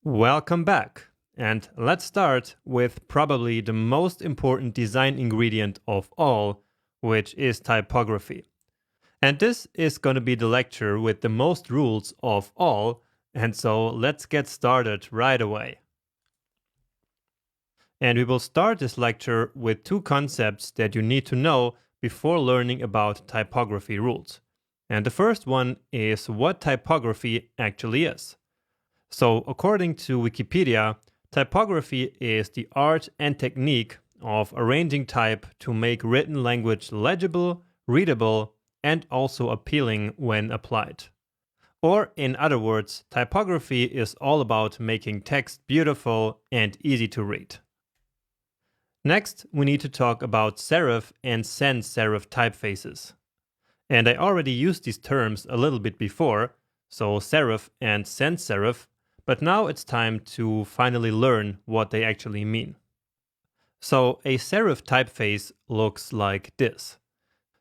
Welcome back. And let's start with probably the most important design ingredient of all, which is typography. And this is going to be the lecture with the most rules of all, and so let's get started right away. And we will start this lecture with two concepts that you need to know before learning about typography rules. And the first one is what typography actually is. So, according to Wikipedia, typography is the art and technique of arranging type to make written language legible, readable, and also appealing when applied. Or, in other words, typography is all about making text beautiful and easy to read. Next, we need to talk about serif and sans serif typefaces. And I already used these terms a little bit before, so serif and sans serif, but now it's time to finally learn what they actually mean. So a serif typeface looks like this.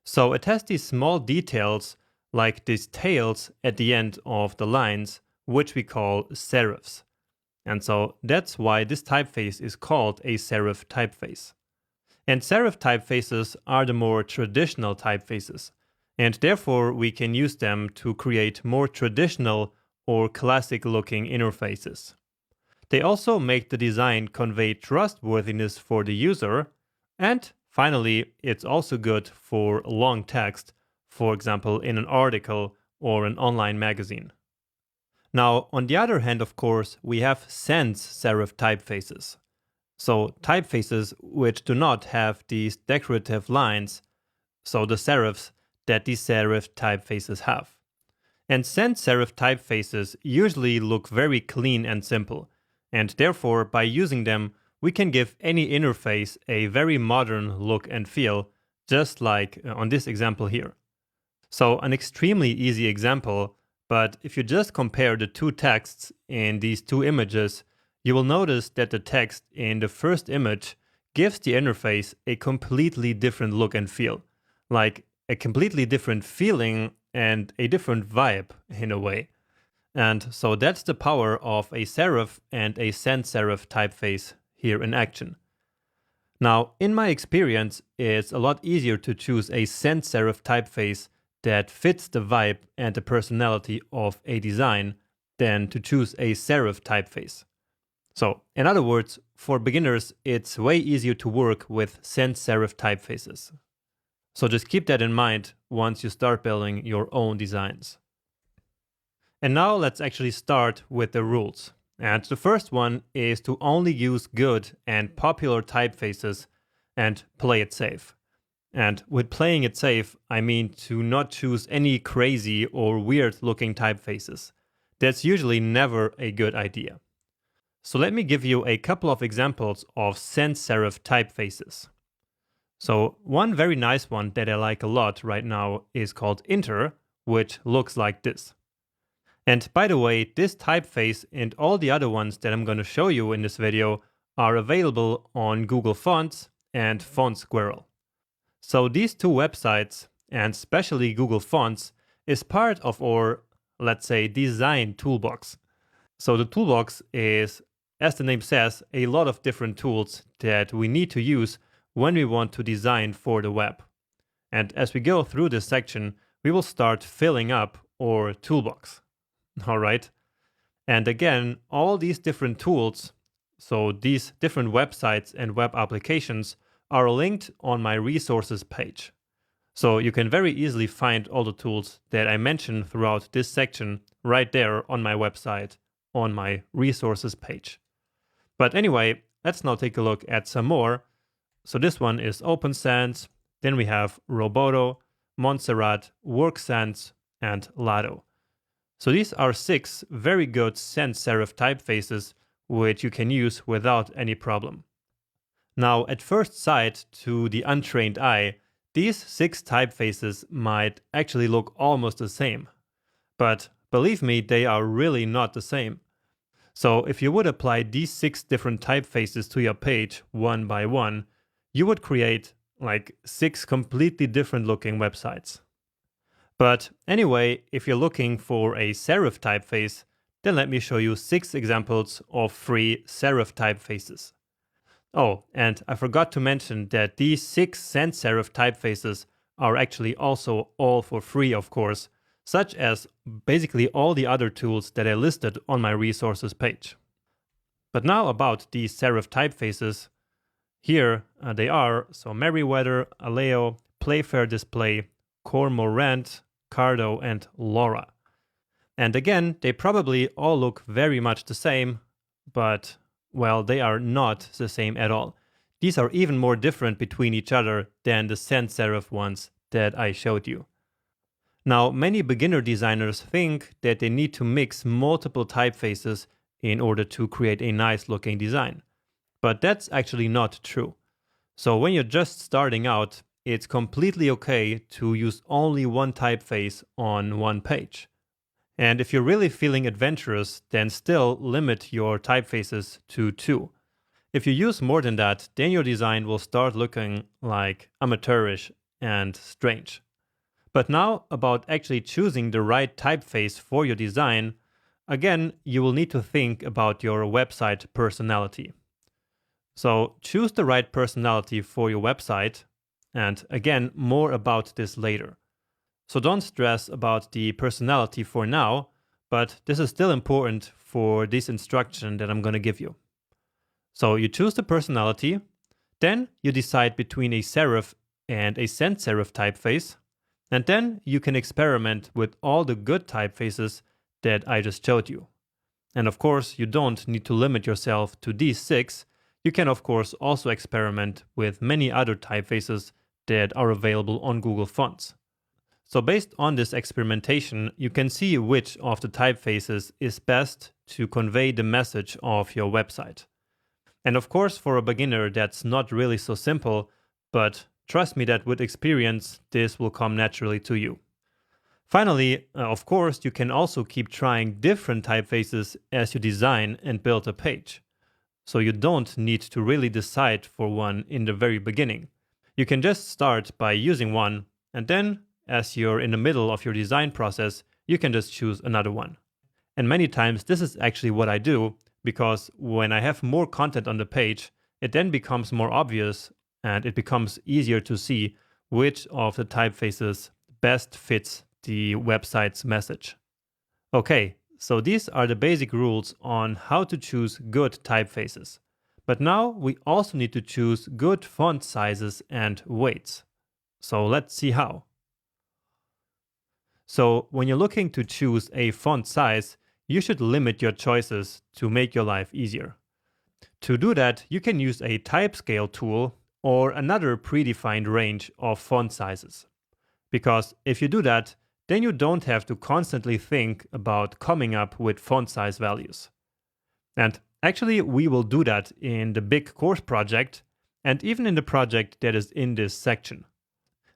So it has these small details like these tails at the end of the lines, which we call serifs. And so that's why this typeface is called a serif typeface. And serif typefaces are the more traditional typefaces, and therefore we can use them to create more traditional or classic-looking interfaces. They also make the design convey trustworthiness for the user, and finally, it's also good for long text, for example, in an article or an online magazine. Now, on the other hand, of course, we have sans serif typefaces. So typefaces which do not have these decorative lines, so the serifs that these serif typefaces have. And sans serif typefaces usually look very clean and simple, and therefore by using them we can give any interface a very modern look and feel, just like on this example here. So an extremely easy example, but if you just compare the two texts in these two images, you will notice that the text in the first image gives the interface a completely different look and feel, like a completely different feeling and a different vibe in a way. And so that's the power of a serif and a sans serif typeface here in action. Now, in my experience, it's a lot easier to choose a sans serif typeface that fits the vibe and the personality of a design than to choose a serif typeface. So, in other words, for beginners, it's way easier to work with sans serif typefaces. So just keep that in mind once you start building your own designs. And now let's actually start with the rules. And the first one is to only use good and popular typefaces and play it safe. And with playing it safe, I mean to not choose any crazy or weird looking typefaces. That's usually never a good idea. So let me give you a couple of examples of sans serif typefaces. So one very nice one that I like a lot right now is called Inter, which looks like this. And by the way, this typeface and all the other ones that I'm going to show you in this video are available on Google Fonts and Font Squirrel. So these two websites, and especially Google Fonts, is part of our, let's say, design toolbox. So the toolbox is, as the name says, a lot of different tools that we need to use when we want to design for the web. And as we go through this section, we will start filling up our toolbox. All right. And again, all these different tools, so these different websites and web applications are linked on my resources page. So you can very easily find all the tools that I mentioned throughout this section right there on my website, on my resources page. But anyway, let's now take a look at some more. So this one is OpenSens, then we have Roboto, Montserrat, WorkSens, and Lado. So these are 6 very good sans serif typefaces which you can use without any problem. Now, at first sight, to the untrained eye, these 6 typefaces might actually look almost the same. But believe me, they are really not the same. So if you would apply these 6 different typefaces to your page one by one, you would create like 6 completely different looking websites. But anyway, if you're looking for a serif typeface Then let me show you 6 examples of free serif typefaces. Oh, and I forgot to mention that these 6 sans serif typefaces are actually also all for free, of course, such as basically all the other tools that I listed on my resources page. But now about these serif typefaces. Here they are, so Merriweather, Aleo, Playfair Display, Cormorant, Cardo, and Laura. And again, they probably all look very much the same, but, well, they are not the same at all. These are even more different between each other than the sans serif ones that I showed you. Now, many beginner designers think that they need to mix multiple typefaces in order to create a nice looking design. But that's actually not true. So when you're just starting out, it's completely okay to use only one typeface on one page. And if you're really feeling adventurous, then still limit your typefaces to 2. If you use more than that, then your design will start looking like amateurish and strange. But now about actually choosing the right typeface for your design, again, you will need to think about your website personality. So choose the right personality for your website, and again, more about this later. So don't stress about the personality for now, but this is still important for this instruction that I'm going to give you. So you choose the personality, then you decide between a serif and a sans serif typeface, and then you can experiment with all the good typefaces that I just showed you. And of course, you don't need to limit yourself to these 6. You can of course also experiment with many other typefaces that are available on Google Fonts. So based on this experimentation, you can see which of the typefaces is best to convey the message of your website. And of course, for a beginner, that's not really so simple, but trust me that with experience, this will come naturally to you. Finally, of course, you can also keep trying different typefaces as you design and build a page. So you don't need to really decide for one in the very beginning. You can just start by using one, and then as you're in the middle of your design process, you can just choose another one. And many times this is actually what I do, because when I have more content on the page, it then becomes more obvious and it becomes easier to see which of the typefaces best fits the website's message. Okay, so these are the basic rules on how to choose good typefaces. But now we also need to choose good font sizes and weights. So let's see how. So when you're looking to choose a font size, you should limit your choices to make your life easier. To do that, you can use a typescale tool or another predefined range of font sizes. Because if you do that, then you don't have to constantly think about coming up with font size values. And actually, we will do that in the big course project and even in the project that is in this section.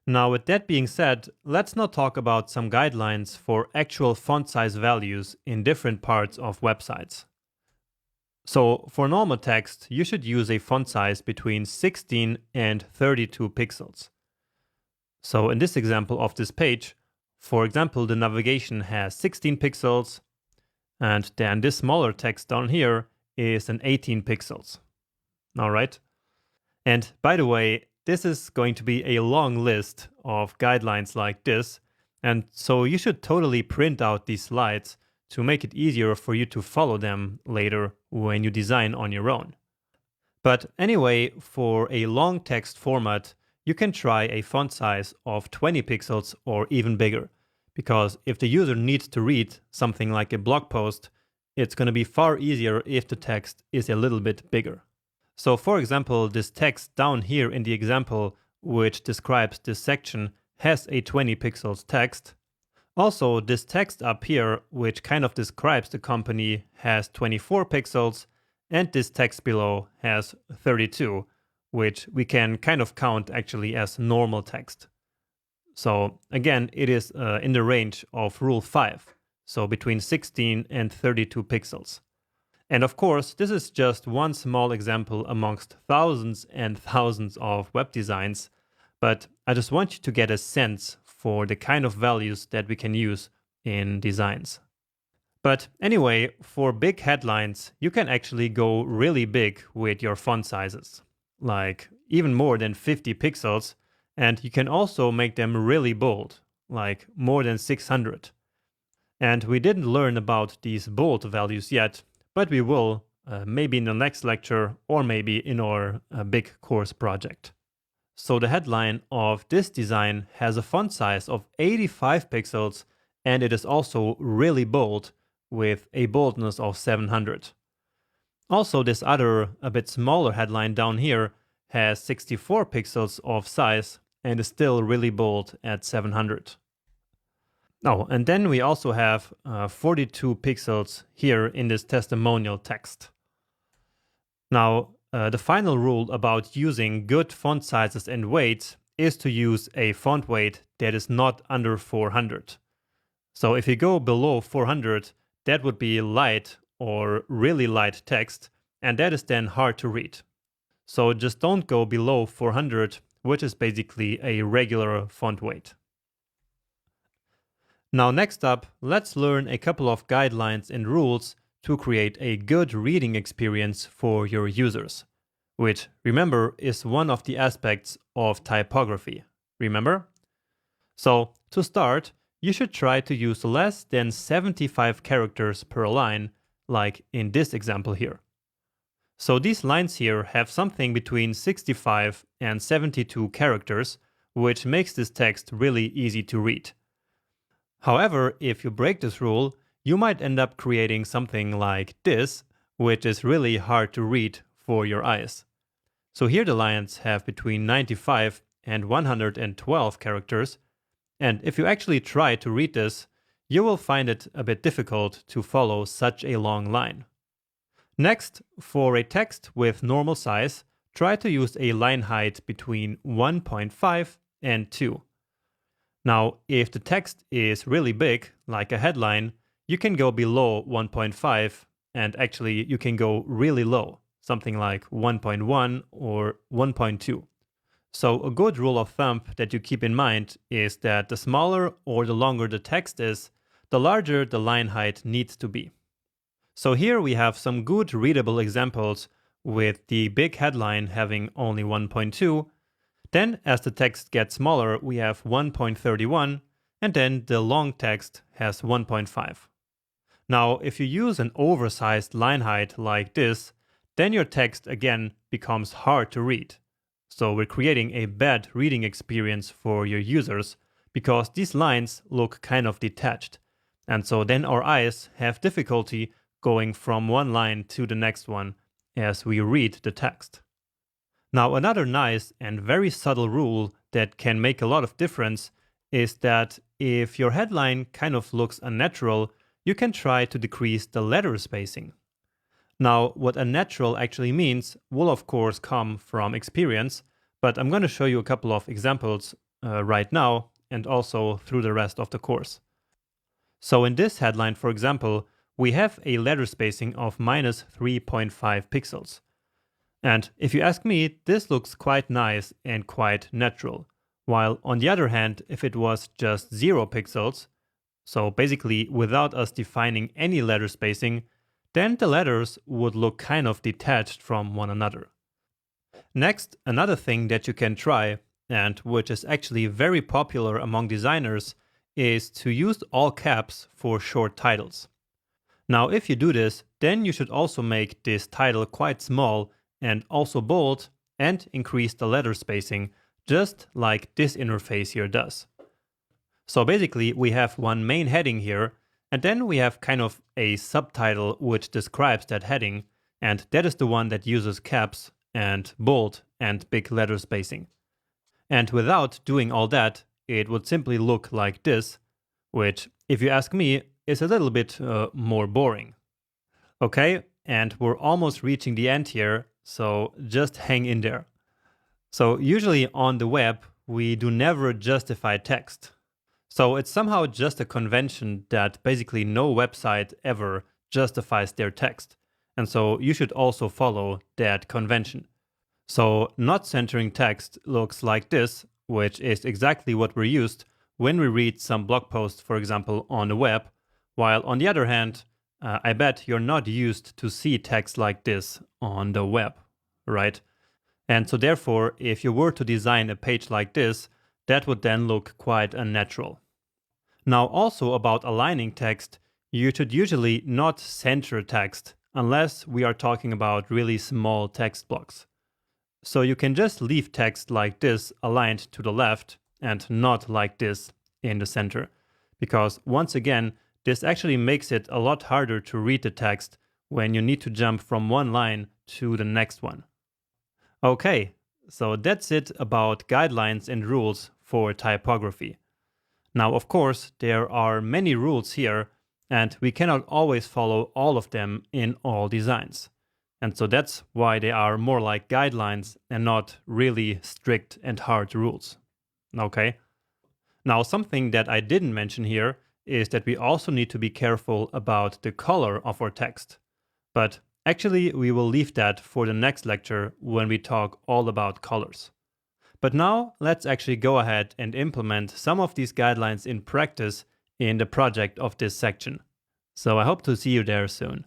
Now, with that being said, let's now talk about some guidelines for actual font size values in different parts of websites. So, for normal text, you should use a font size between 16 and 32 pixels. So, in this example of this page, for example, the navigation has 16 pixels, and then this smaller text down here is an 18 pixels. All right. And by the way, this is going to be a long list of guidelines like this, and so you should totally print out these slides to make it easier for you to follow them later when you design on your own. But anyway, for a long text format, you can try a font size of 20 pixels or even bigger, because if the user needs to read something like a blog post, it's going to be far easier if the text is a little bit bigger. So for example, this text down here in the example, which describes this section, has a 20 pixels text. Also, this text up here, which kind of describes the company, has 24 pixels, and this text below has 32, which we can kind of count actually as normal text. So again, it is in the range of rule 5, so between 16 and 32 pixels. And of course, this is just one small example amongst thousands and thousands of web designs, but I just want you to get a sense for the kind of values that we can use in designs. But anyway, for big headlines, you can actually go really big with your font sizes, like even more than 50 pixels, and you can also make them really bold, like more than 600. And we didn't learn about these bold values yet, but we will, maybe in the next lecture or maybe in our big course project. So the headline of this design has a font size of 85 pixels, and it is also really bold with a boldness of 700. Also, this other, a bit smaller headline down here has 64 pixels of size and is still really bold at 700. Oh, and then we also have 42 pixels here in this testimonial text. Now, the final rule about using good font sizes and weights is to use a font weight that is not under 400. So if you go below 400, that would be light or really light text, and that is then hard to read. So just don't go below 400, which is basically a regular font weight. Now next up, let's learn a couple of guidelines and rules to create a good reading experience for your users, which, remember, is one of the aspects of typography. Remember? So to start, you should try to use less than 75 characters per line, like in this example here. So these lines here have something between 65 and 72 characters, which makes this text really easy to read. However, if you break this rule, you might end up creating something like this, which is really hard to read for your eyes. So here the lines have between 95 and 112 characters, and if you actually try to read this, you will find it a bit difficult to follow such a long line. Next, for a text with normal size, try to use a line height between 1.5 and 2. Now, if the text is really big, like a headline, you can go below 1.5, and actually you can go really low, something like 1.1 or 1.2. So a good rule of thumb that you keep in mind is that the smaller or the longer the text is, the larger the line height needs to be. So here we have some good readable examples with the big headline having only 1.2. Then as the text gets smaller, we have 1.31, and then the long text has 1.5. Now, if you use an oversized line height like this, then your text again becomes hard to read. So we're creating a bad reading experience for your users because these lines look kind of detached. And so then our eyes have difficulty going from one line to the next one as we read the text. Now, another nice and very subtle rule that can make a lot of difference is that if your headline kind of looks unnatural, you can try to decrease the letter spacing. Now, what unnatural actually means will of course come from experience, but I'm going to show you a couple of examples right now and also through the rest of the course. So in this headline, for example, we have a letter spacing of minus 3.5 pixels. And if you ask me, this looks quite nice and quite natural. While on the other hand, if it was just 0 pixels, so basically without us defining any letter spacing, then the letters would look kind of detached from one another. Next, another thing that you can try, and which is actually very popular among designers, is to use all caps for short titles. Now, if you do this, then you should also make this title quite small and also bold and increase the letter spacing, just like this interface here does. So basically, we have one main heading here, and then we have kind of a subtitle which describes that heading, and that is the one that uses caps and bold and big letter spacing. And without doing all that, it would simply look like this, which, if you ask me, is a little bit more boring. Okay, and we're almost reaching the end here, so just hang in there. So usually on the web, we do never justify text. So it's somehow just a convention that basically no website ever justifies their text. And so you should also follow that convention. So not centering text looks like this, which is exactly what we're used when we read some blog posts, for example, on the web. While on the other hand, I bet you're not used to see text like this on the web, right? And so therefore, if you were to design a page like this, that would then look quite unnatural. Now, also about aligning text, you should usually not center text unless we are talking about really small text blocks. So you can just leave text like this aligned to the left and not like this in the center. Because once again, this actually makes it a lot harder to read the text when you need to jump from one line to the next one. Okay, so that's it about guidelines and rules for typography. Now, of course, there are many rules here, and we cannot always follow all of them in all designs. And so that's why they are more like guidelines and not really strict and hard rules. Okay? Now, something that I didn't mention here is that we also need to be careful about the color of our text. But actually, we will leave that for the next lecture when we talk all about colors. But now, let's actually go ahead and implement some of these guidelines in practice in the project of this section. So I hope to see you there soon.